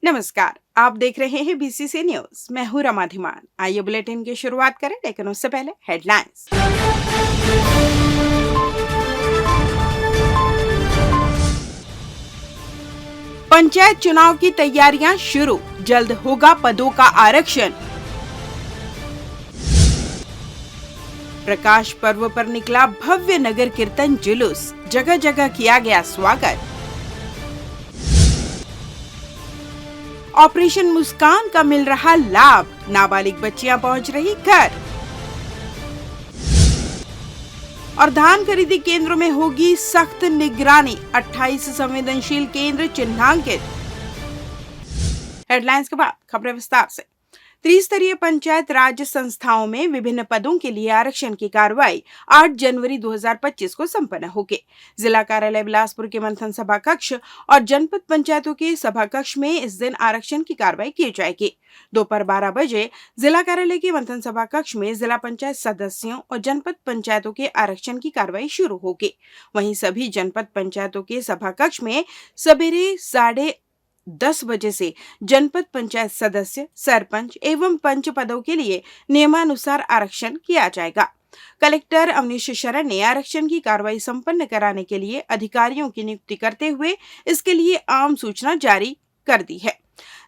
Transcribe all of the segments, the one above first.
नमस्कार, आप देख रहे हैं बीसीसी न्यूज। मैं हूं रमा धीमान। आइए बुलेटिन की शुरुआत करें, लेकिन उससे पहले हेडलाइंस। पंचायत चुनाव की तैयारियां शुरू, जल्द होगा पदों का आरक्षण। प्रकाश पर्व पर निकला भव्य नगर कीर्तन जुलूस, जगह जगह किया गया स्वागत। ऑपरेशन मुस्कान का मिल रहा लाभ, नाबालिग बच्चियां पहुंच रही घर। और धान खरीदी केंद्रों में होगी सख्त निगरानी, 28 संवेदनशील केंद्र चिन्हांकित। हेडलाइंस के बाद खबरें विस्तार से। त्रिस्तरीय पंचायत राज संस्थाओं में विभिन्न पदों के लिए आरक्षण की कार्रवाई 8 जनवरी 2025 को संपन्न होगी। जिला कार्यालय बिलासपुर के मंथन सभा कक्ष और जनपद पंचायतों के सभा कक्ष में इस दिन आरक्षण की कार्रवाई की जाएगी। दोपहर 12 बजे जिला कार्यालय के मंथन सभा कक्ष में जिला पंचायत सदस्यों और जनपद पंचायतों के आरक्षण की कार्रवाई शुरू होगी। वहीं सभी जनपद पंचायतों के सभा कक्ष में सवेरे 10:30 बजे से जनपद पंचायत सदस्य, सरपंच एवं पंच पदों के लिए नियमानुसार आरक्षण किया जाएगा। कलेक्टर अवनीश शरण ने आरक्षण की कार्रवाई संपन्न कराने के लिए अधिकारियों की नियुक्ति करते हुए इसके लिए आम सूचना जारी कर दी है।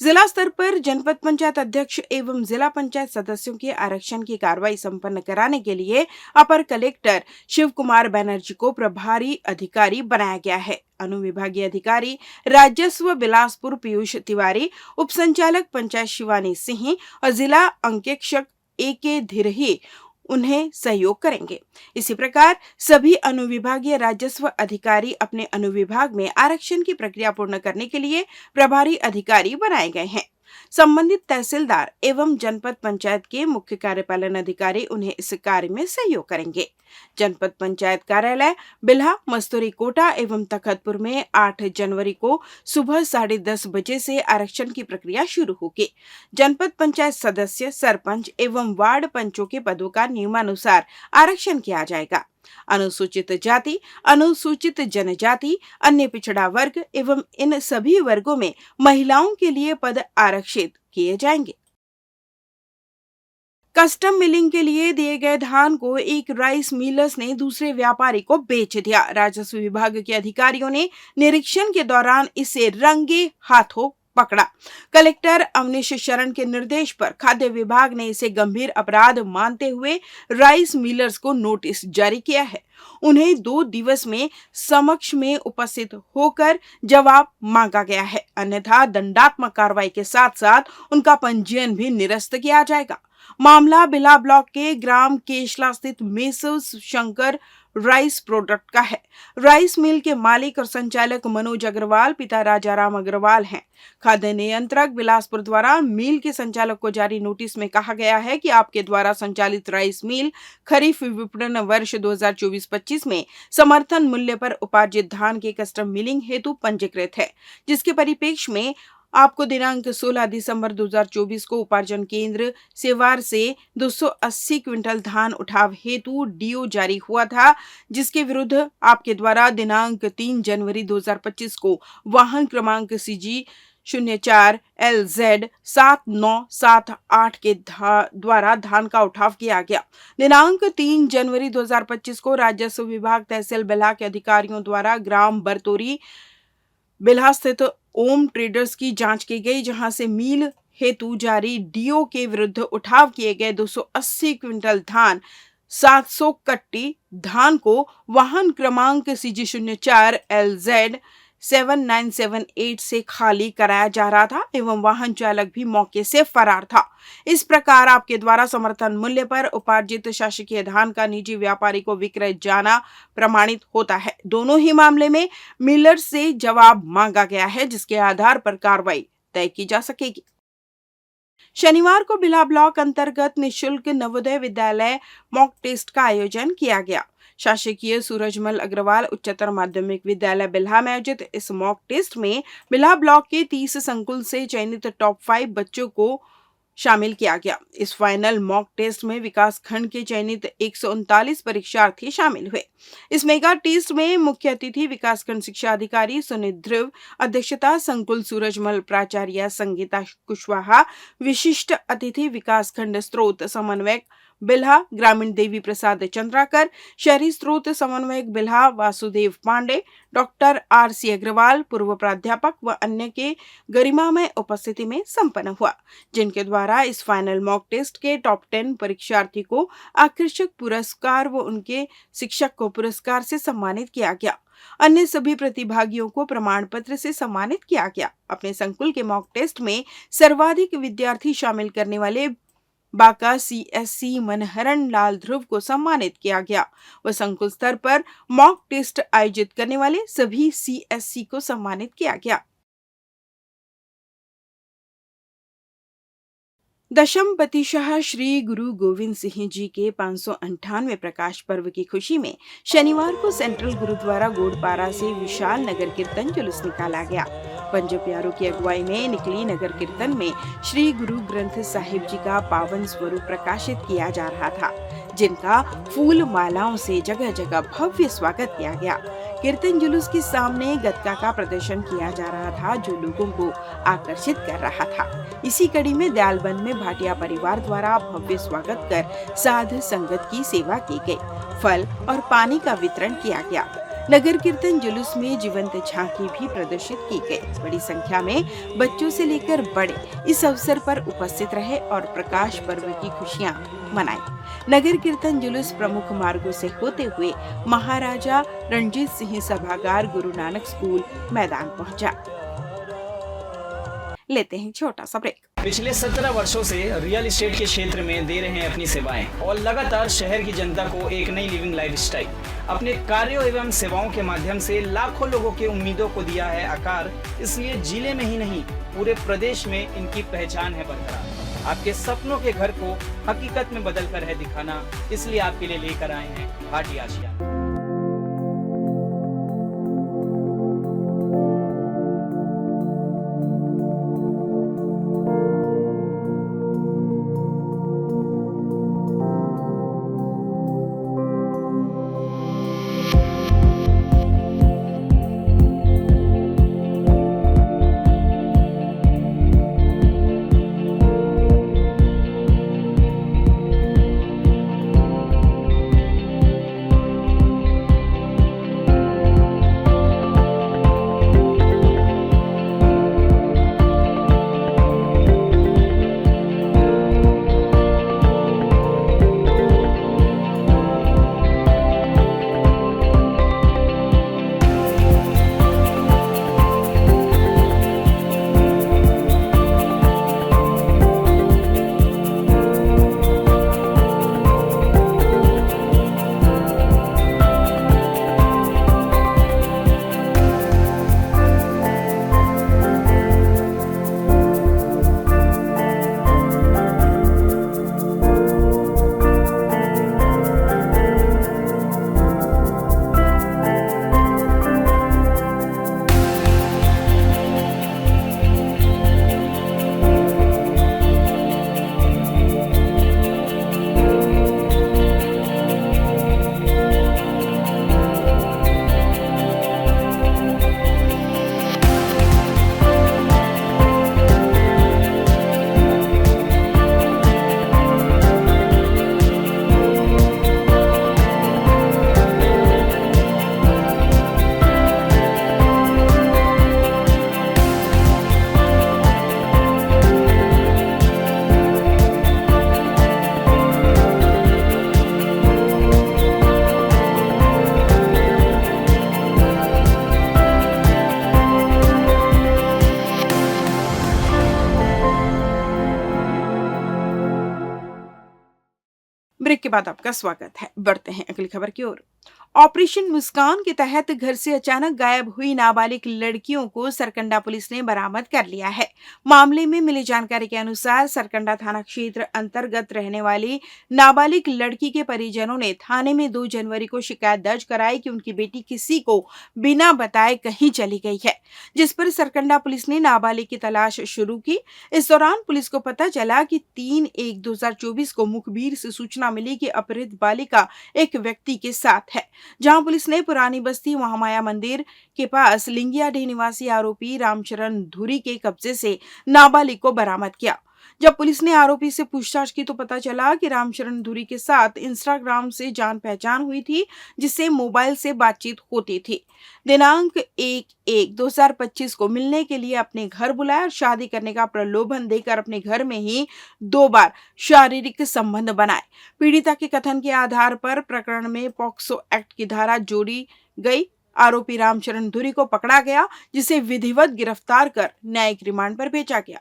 जिला स्तर पर जनपद पंचायत अध्यक्ष एवं जिला पंचायत सदस्यों के आरक्षण की कार्रवाई संपन्न कराने के लिए अपर कलेक्टर शिव कुमार बनर्जी को प्रभारी अधिकारी बनाया गया है। अनुविभागीय अधिकारी राजस्व बिलासपुर पीयूष तिवारी, उप संचालक पंचायत शिवानी सिंह और जिला अंकेक्षक AK धिरही उन्हें सहयोग करेंगे। इसी प्रकार सभी अनुविभागीय राजस्व अधिकारी अपने अनुविभाग में आरक्षण की प्रक्रिया पूर्ण करने के लिए प्रभारी अधिकारी बनाए गए हैं। संबंधित तहसीलदार एवं जनपद पंचायत के मुख्य कार्यपालन अधिकारी उन्हें इस कार्य में सहयोग करेंगे। जनपद पंचायत कार्यालय बिल्हा, मस्तूरी कोटा एवं तखतपुर में 8 जनवरी को सुबह 10:30 बजे से आरक्षण की प्रक्रिया शुरू होगी। जनपद पंचायत सदस्य, सरपंच एवं वार्ड पंचों के पदों का नियमानुसार आरक्षण किया जाएगा। अनुसूचित जाति, अनुसूचित जनजाति, अन्य पिछड़ा वर्ग एवं इन सभी वर्गों में महिलाओं के लिए पद आरक्षित किए जाएंगे। कस्टम मिलिंग के लिए दिए गए धान को एक राइस मिलर्स ने दूसरे व्यापारी को बेच दिया। राजस्व विभाग के अधिकारियों ने निरीक्षण के दौरान इसे रंगे हाथों पकड़ा। कलेक्टर अवनीश शरण के निर्देश पर खाद्य विभाग ने इसे गंभीर अपराध मानते हुए राइस मिलर्स को नोटिस जारी किया है। उन्हें 2 दिवस में समक्ष में उपस्थित होकर जवाब मांगा गया है, अन्यथा दंडात्मक कार्रवाई के साथ साथ उनका पंजीयन भी निरस्त किया जाएगा। मामला बिला ब्लॉक के ग्राम केशला स्थित मेसर्स शंकर राइस प्रोडक्ट का है। राइस मिल के मालिक और संचालक मनोज अग्रवाल पिता राजाराम अग्रवाल हैं। खाद्य नियंत्रक बिलासपुर द्वारा मिल के संचालक को जारी नोटिस में कहा गया है कि आपके द्वारा संचालित राइस मिल खरीफ विपणन वर्ष 2024-25 में समर्थन मूल्य पर उपार्जित धान के कस्टम मिलिंग हेतु पंजीकृत है, जिसके परिप्रेक्ष्य में आपको दिनांक 16 दिसंबर 2024 को उपार्जन केंद्र सेवार से 280 क्विंटल धान उठाव हेतु डीओ जारी हुआ था, जिसके विरुद्ध आपके द्वारा दिनांक 3 जनवरी 2025 को वाहन क्रमांक CG 04 LZ 7978 के द्वारा धान का उठाव किया गया। दिनांक 3 जनवरी 2025 को राजस्व विभाग तहसील बिल्हा के अधिकारियों द्वारा ग्राम बरतोरी बिल्हा स्थित ओम ट्रेडर्स की जांच की गई, जहां से मिल हेतु जारी डीओ के विरुद्ध उठाव किए गए 280 क्विंटल धान 700 कट्टी धान को वाहन क्रमांक CG 04 LZ 7978 से खाली कराया जा रहा था एवं वाहन चालक भी मौके से फरार था। इस प्रकार आपके द्वारा समर्थन मूल्य पर उपार्जित शासकीय धान का निजी व्यापारी को विक्रय जाना प्रमाणित होता है। दोनों ही मामले में मिलर से जवाब मांगा गया है, जिसके आधार पर कार्रवाई तय की जा सकेगी। शनिवार को बिल्हा ब्लॉक अंतर्गत निःशुल्क नवोदय विद्यालय मॉक टेस्ट का आयोजन किया गया। शासकीय सूरजमल अग्रवाल उच्चतर माध्यमिक विद्यालय बिल्हा में आयोजित इस मॉक टेस्ट में बिल्हा ब्लॉक के 30 संकुल से चयनित टॉप 5 बच्चों को शामिल किया गया। इस फाइनल मॉक टेस्ट में विकास खंड के चयनित 139 परीक्षार्थी शामिल हुए। इस मेगा टेस्ट में मुख्य अतिथि विकासखंड शिक्षा अधिकारी सुनीत ध्रुव, अध्यक्षता संकुल सूरजमल प्राचार्य संगीता कुशवाहा, विशिष्ट अतिथि विकासखंड स्रोत समन्वयक बिल्हा ग्रामीण देवी प्रसाद चंद्राकर, शहरी स्रोत समन्वयक बिल्हा वासुदेव पांडे, डॉक्टर RC अग्रवाल, पूर्व प्राध्यापक व अन्य के गरिमामय उपस्थिति में संपन्न हुआ, जिनके द्वारा इस फाइनल मॉक टेस्ट के टॉप 10 परीक्षार्थी को आकर्षक पुरस्कार व उनके शिक्षक को पुरस्कार से सम्मानित किया गया। अन्य सभी प्रतिभागियों को प्रमाण पत्र से सम्मानित किया गया। अपने संकुल के मॉक टेस्ट में सर्वाधिक विद्यार्थी शामिल करने वाले बांका CSC मनहरण लाल ध्रुव को सम्मानित किया गया व संकुल स्तर पर मॉक टेस्ट आयोजित करने वाले सभी CSC को सम्मानित किया गया। दशम पतिशाह श्री गुरु गोविंद सिंह जी के 598वें प्रकाश पर्व की खुशी में शनिवार को सेंट्रल गुरुद्वारा गोड़पारा से विशाल नगर कीर्तन जुलूस निकाला गया। पंज प्यारों की अगुवाई में निकली नगर कीर्तन में श्री गुरु ग्रंथ साहिब जी का पावन स्वरूप प्रकाशित किया जा रहा था, जिनका फूल मालाओं से जगह जगह भव्य स्वागत किया गया। कीर्तन जुलूस के सामने गतका का प्रदर्शन किया जा रहा था, जो लोगों को आकर्षित कर रहा था। इसी कड़ी में दयालबंद में भाटिया परिवार द्वारा भव्य स्वागत कर साध संगत की सेवा की गई। फल और पानी का वितरण किया गया। नगर कीर्तन जुलूस में जीवंत झांकी भी प्रदर्शित की गई। बड़ी संख्या में बच्चों से लेकर बड़े इस अवसर पर उपस्थित रहे और प्रकाश पर्व की खुशियां मनाई। नगर कीर्तन जुलूस प्रमुख मार्गों से होते हुए महाराजा रणजीत सिंह सभागार गुरु नानक स्कूल मैदान पहुंचा। लेते हैं छोटा सा ब्रेक। पिछले 17 वर्षों से रियल एस्टेट के क्षेत्र में दे रहे हैं अपनी सेवाएं और लगातार शहर की जनता को एक नई लिविंग लाइफस्टाइल। अपने कार्यों एवं सेवाओं के माध्यम से लाखों लोगों की उम्मीदों को दिया है आकार। इसलिए जिले में ही नहीं, पूरे प्रदेश में इनकी पहचान है बरकरार। आपके सपनों के घर को हकीकत में बदल कर है दिखाना, इसलिए आपके लिए लेकर आए हैं भाटी आशिया। ब्रेक के बाद आपका स्वागत है। बढ़ते हैं अगली खबर की ओर। ऑपरेशन मुस्कान के तहत घर से अचानक गायब हुई नाबालिग लड़कियों को सरकंडा पुलिस ने बरामद कर लिया है। मामले में मिली जानकारी के अनुसार सरकंडा थाना क्षेत्र अंतर्गत रहने वाली नाबालिग लड़की के परिजनों ने थाने में 2 जनवरी को शिकायत दर्ज कराई कि उनकी बेटी किसी को बिना बताए कहीं चली गई है, जिस पर सरकंडा पुलिस ने नाबालिग की तलाश शुरू की। इस दौरान पुलिस को पता चला कि 3/1/2024 को मुखबिर से सूचना मिली कि अपहृत बालिका एक व्यक्ति के साथ है, जहां पुलिस ने पुरानी बस्ती महामाया मंदिर के पास लिंगियाडीह निवासी आरोपी रामचरण धुरी के कब्जे से नाबालिग को बरामद किया। जब पुलिस ने आरोपी से पूछताछ की तो पता चला कि रामचरण धुरी के साथ इंस्टाग्राम से जान पहचान हुई थी, जिससे मोबाइल से बातचीत होती थी। दिनांक 1/1/2025 को मिलने के लिए अपने घर बुलाया और शादी करने का प्रलोभन देकर अपने घर में ही 2 बार शारीरिक संबंध बनाए। पीड़िता के कथन के आधार पर प्रकरण में पॉक्सो एक्ट की धारा जोड़ी गई। आरोपी रामचरण धुरी को पकड़ा गया, जिसे विधिवत गिरफ्तार कर न्यायिक रिमांड पर भेजा गया।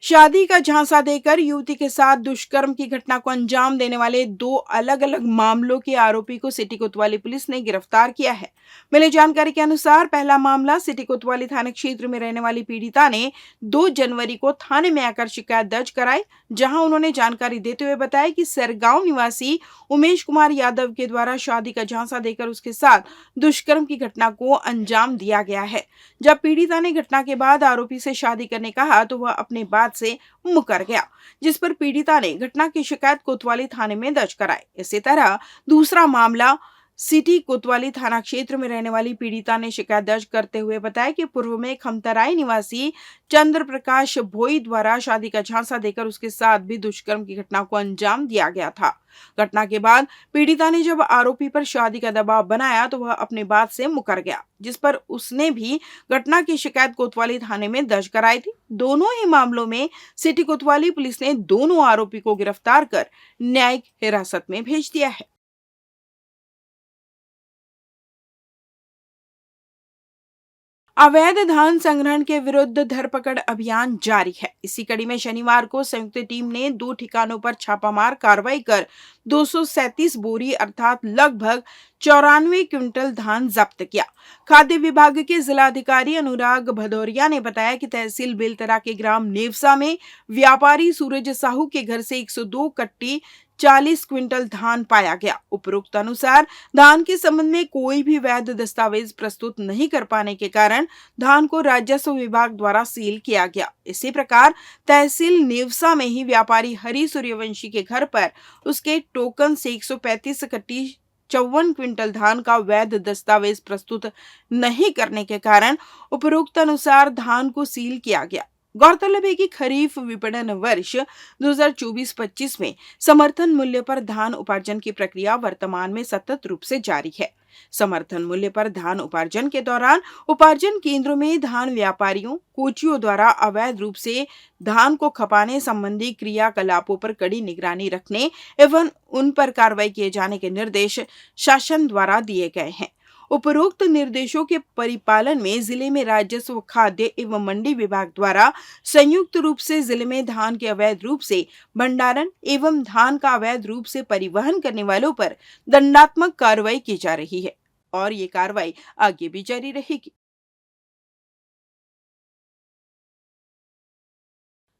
शादी का झांसा देकर युवती के साथ दुष्कर्म की घटना को अंजाम देने वाले 2 अलग-अलग मामलों के आरोपी को सिटी कोतवाली पुलिस ने गिरफ्तार किया है। मिली जानकारी के अनुसार पहला मामला सिटी कोतवाली थाना क्षेत्र में रहने वाली पीड़िता ने 2 जनवरी को थाने में आकर शिकायत दर्ज कराई, जहां उन्होंने जानकारी देते हुए बताया कि सरगांव निवासी उमेश कुमार यादव के द्वारा शादी का झांसा देकर उसके साथ दुष्कर्म की घटना को अंजाम दिया गया है। जब पीड़िता ने घटना के बाद आरोपी से शादी करने कहा तो वह अपने बात से मुकर गया, जिस पर पीड़िता ने घटना की शिकायत कोतवाली थाने में दर्ज कराई। इसी तरह दूसरा मामला सिटी कोतवाली थाना क्षेत्र में रहने वाली पीड़िता ने शिकायत दर्ज करते हुए बताया कि पूर्व में खमतराई निवासी चंद्र प्रकाश भोई द्वारा शादी का झांसा देकर उसके साथ भी दुष्कर्म की घटना को अंजाम दिया गया था। घटना के बाद पीड़िता ने जब आरोपी पर शादी का दबाव बनाया तो वह अपने बात से मुकर गया, जिस पर उसने भी घटना की शिकायत कोतवाली थाने में दर्ज कराई थी। दोनों ही मामलों में सिटी कोतवाली पुलिस ने दोनों आरोपी को गिरफ्तार कर न्यायिक हिरासत में भेज दिया है। अवैध धान संग्रहण के विरुद्ध धरपकड़ अभियान जारी है। इसी कड़ी में शनिवार को संयुक्त टीम ने 2 ठिकानों पर छापामार कार्रवाई कर 237 बोरी अर्थात लगभग 94 क्विंटल धान जब्त किया। खाद्य विभाग के जिलाधिकारी अनुराग भदौरिया ने बताया कि तहसील बेलतरा के ग्राम नेवसा में व्यापारी सूरज साहू के घर से 102 कट्टी 40 क्विंटल धान पाया गया। उपरोक्त अनुसार धान के संबंध में कोई भी वैध दस्तावेज प्रस्तुत नहीं कर पाने के कारण धान को राजस्व विभाग द्वारा सील किया गया। इसी प्रकार तहसील नेवसा में ही व्यापारी हरि सूर्यवंशी के घर पर उसके टोकन से 135 कट्टी 54 क्विंटल धान का वैध दस्तावेज प्रस्तुत नहीं करने के कारण उपरोक्त अनुसार धान को सील किया गया। गौरतलब है कि खरीफ विपणन वर्ष 2024-25 में समर्थन मूल्य पर धान उपार्जन की प्रक्रिया वर्तमान में सतत रूप से जारी है। समर्थन मूल्य पर धान उपार्जन के दौरान उपार्जन केंद्रों में धान व्यापारियों कोचियों द्वारा अवैध रूप से धान को खपाने संबंधी क्रियाकलापों पर कड़ी निगरानी रखने एवं उन पर कार्रवाई किए जाने के निर्देश शासन द्वारा दिए गए हैं। उपरोक्त निर्देशों के परिपालन में जिले में राजस्व, खाद्य एवं मंडी विभाग द्वारा संयुक्त रूप से जिले में धान के अवैध रूप से भंडारण एवं धान का अवैध रूप से परिवहन करने वालों पर दंडात्मक कार्रवाई की जा रही है और ये कार्रवाई आगे भी जारी रहेगी।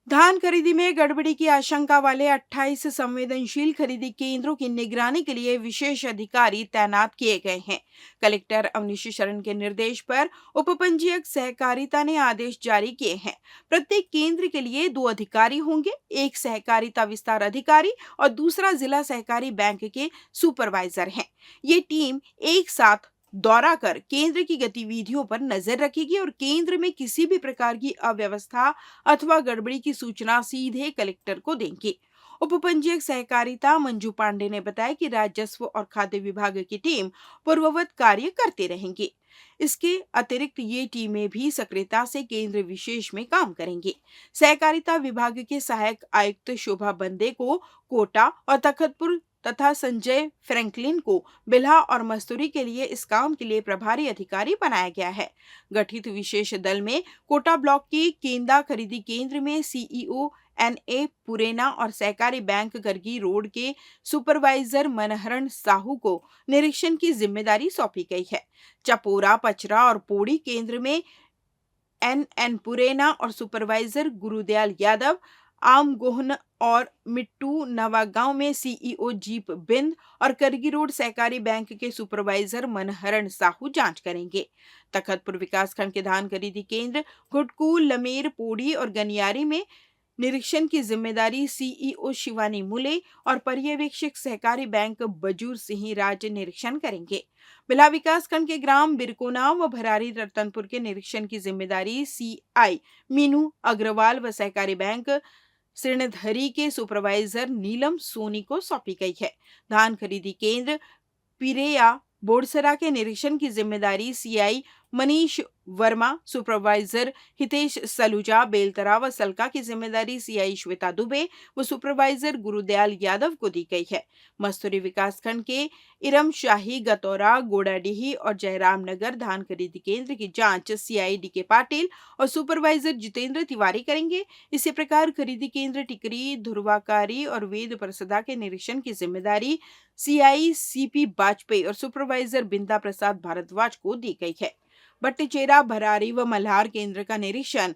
धान खरीदी में गड़बड़ी की आशंका वाले 28 संवेदनशील खरीदी केंद्रों की निगरानी के लिए विशेष अधिकारी तैनात किए गए हैं। कलेक्टर अवनीश शरण के निर्देश पर उपपंजीयक सहकारिता ने आदेश जारी किए हैं। प्रत्येक केंद्र के लिए 2 अधिकारी होंगे, एक सहकारिता विस्तार अधिकारी और दूसरा जिला सहकारी बैंक के सुपरवाइजर हैं। ये टीम एक साथ दौरा कर केंद्र की गतिविधियों पर नजर रखेगी और केंद्र में किसी भी प्रकार की अव्यवस्था अथवा गड़बड़ी की सूचना सीधे कलेक्टर को देंगे। उपपंजीयक सहकारिता मंजू पांडे ने बताया कि राजस्व और खाद्य विभाग की टीम पूर्ववत कार्य करते रहेंगे। इसके अतिरिक्त ये टीमें भी सक्रियता से केंद्र विशेष में काम करेंगे। सहकारिता विभाग के सहायक आयुक्त शोभा बंदे को कोटा और तखतपुर तथा संजय फ्रैंकलिन को बिल्हा और मस्तूरी के लिए इस काम के लिए प्रभारी अधिकारी बनाया गया है। गठित विशेष दल में कोटा ब्लॉक के केंदा खरीदी केंद्र में सीईओ NA पुरेना और सहकारी बैंक गर्गी रोड के सुपरवाइजर मनहरण साहू को निरीक्षण की जिम्मेदारी सौंपी गई है। चपोरा, पचरा और पोड़ी केंद्र में NN पुरेना और सुपरवाइजर गुरुदयाल यादव, आमगोहन और मिट्टू नवागांव में CEO जीप बिंद और करगी रोड सहकारी बैंक के सुपरवाइजर मनहरण साहू जांच करेंगे। तखतपुर विकासखंड के धान खरीदी केंद्र घुटकू, लमेर, पोड़ी और गनियारी में निरीक्षण की जिम्मेदारी CEO शिवानी मुले और पर्यवेक्षक सहकारी बैंक बजूर सिंह राज निरीक्षण करेंगे। बिल्हा विकासखंड के ग्राम बिरकोना व भरारी रतनपुर के निरीक्षण की जिम्मेदारी CI मीनू अग्रवाल व सहकारी बैंक सिरनधरी के सुपरवाइजर नीलम सोनी को सौंपी गई है। धान खरीदी केंद्र पिरेया बोरसरा के निरीक्षण की जिम्मेदारी CI मनीष वर्मा, सुपरवाइजर हितेश सलूजा, बेलतरा व सलका की जिम्मेदारी CI श्वेता दुबे व सुपरवाइजर गुरुदयाल यादव को दी गई है। मस्तूरी विकासखंड के इरम शाही, गतौरा, गोडाडीही और जयराम नगर धान खरीदी केंद्र की जांच CI DK पाटिल और सुपरवाइजर जितेंद्र तिवारी करेंगे। इसी प्रकार खरीदी केंद्र टिकरी, धुरवाकारी और वेद प्रसदा के निरीक्षण की जिम्मेदारी CI CP वाजपेयी और सुपरवाइजर बिंदा प्रसाद भारद्वाज को दी गई है। बट्टीचेरा, भरारी व मल्हार केंद्र का निरीक्षण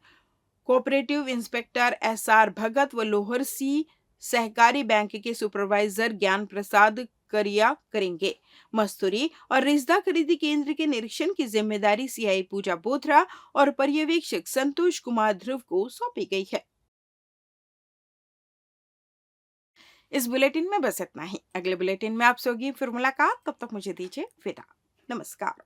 कोऑपरेटिव इंस्पेक्टर SR भगत व लोहर सी सहकारी बैंक के सुपरवाइजर ज्ञान प्रसाद करिया करेंगे। मस्तूरी और रिश्दा खरीदी केंद्र के निरीक्षण की जिम्मेदारी CI पूजा बोथरा और पर्यवेक्षक संतोष कुमार ध्रुव को सौंपी गई है। इस बुलेटिन में बस इतना ही। अगले बुलेटिन में आपसे होगी फिर मुलाकात। तब तक मुझे दीजिए विदा। नमस्कार।